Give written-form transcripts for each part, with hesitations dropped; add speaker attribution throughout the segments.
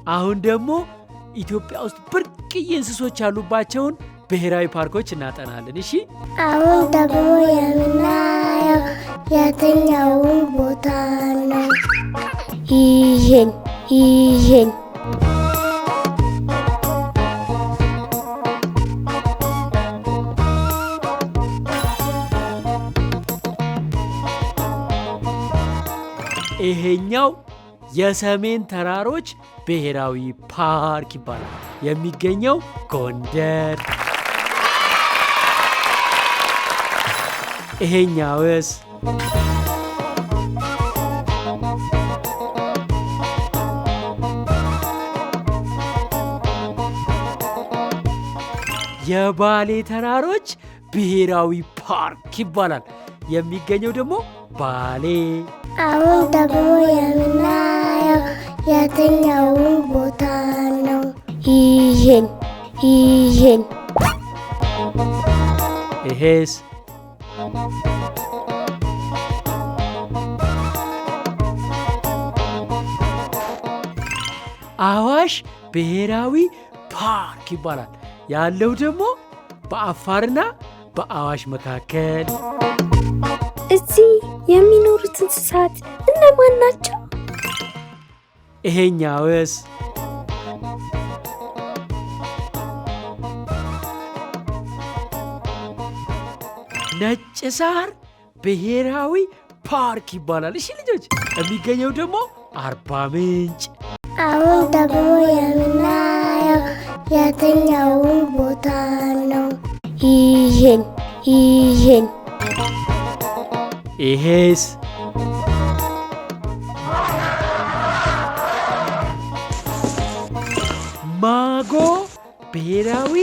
Speaker 1: አሁን ደግሞ ኢትዮጵያ ውስጥ ብርቅዬ እንስሶች ያሉባቸውን ብሔራዊ ፓርኮች እናጠናለን። እሺ
Speaker 2: አሁን ደግሞ የምናየው የትኛውን ቦታ ነው? ይሄን
Speaker 1: ይሄኛው የሰሜን ተራሮች ብሔራዊ ፓርክ ይባላል። የሚገኘው ጎንደር። ይሄኛውስ? የባሌ ተራሮች ብሔራዊ ፓርክ ይባላል። የሚገኘው ደግሞ ባሌ።
Speaker 2: አሁን ደግሞ የምናየው የትኛውን ቦታ ነው? ይሄን
Speaker 1: ይሄስ? አዋሽ ብሔራዊ ፓርክ ይባላል። ያለው ደግሞ በአፋርና በአዋሽ መካከል።
Speaker 3: እዚህ የሚኖሩት እንስሳት እነማን ናቸው?
Speaker 1: ይሄኛውስ? ነጭ ሳር ብሔራዊ ፓርክ ይባላል። እሺ ልጆች፣ የሚገኘው ደግሞ አርባ ምንጭ።
Speaker 2: አሁን ደግሞ የምናየው የትኛውን ቦታ ነው? ይሄን
Speaker 1: ይሄስ? ማጎ ብሔራዊ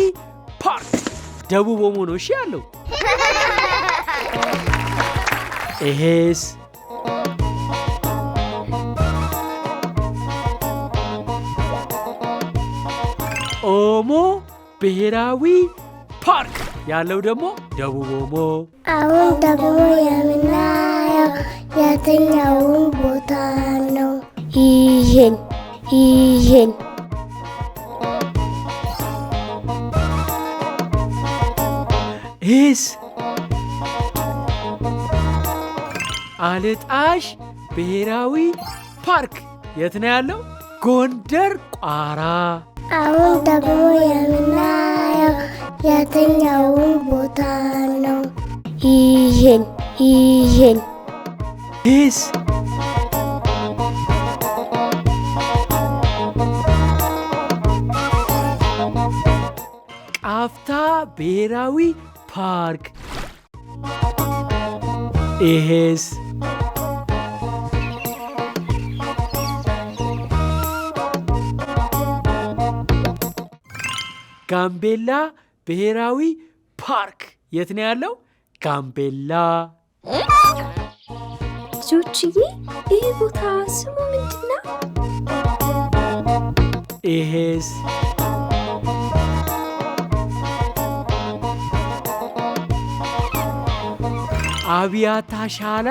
Speaker 1: ፓርክ ደቡብ ኦሞ ነው። እሺ ያለው። ይሄስ? ኦሞ ብሔራዊ ፓርክ ያለው ደግሞ ደቡብ ኦሞ።
Speaker 2: አሁን ደግሞ የምናየው የትኛውን ቦታ ነው? ይሄን
Speaker 1: ይሄስ? አልጣሽ ብሔራዊ ፓርክ የት ነው ያለው? ጎንደር ቋራ።
Speaker 2: አሁን ደግሞ የምናየው የትኛውን ቦታ ነው? ይሄን
Speaker 1: ይሄስ? ቃፍታ ብሔራዊ ፓርክ። ይሄስ? ጋምቤላ ብሔራዊ ፓርክ የት ነው ያለው? ጋምቤላ።
Speaker 3: ልጆችዬ ይህ ቦታ ስሙ ምንድን ነው?
Speaker 1: ይሄስ? አብያታ ሻላ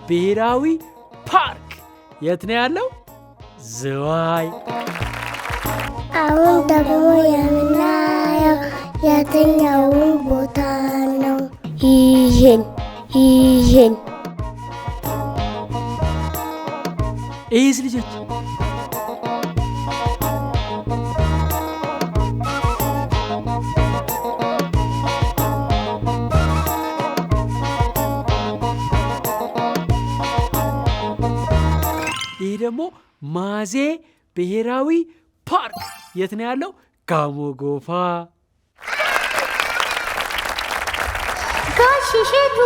Speaker 1: ብሔራዊ ፓርክ የት ነው ያለው? ዝዋይ።
Speaker 2: አሁን ደግሞ የምናየው የትኛውን ቦታ ነው? ይሄን
Speaker 1: ይህስ ልጆች? ይህ ደግሞ ማዜ ብሔራዊ ፓርክ የት ነው ያለው? ጋሞ ጎፋ።
Speaker 2: ጋሽ ሼቱ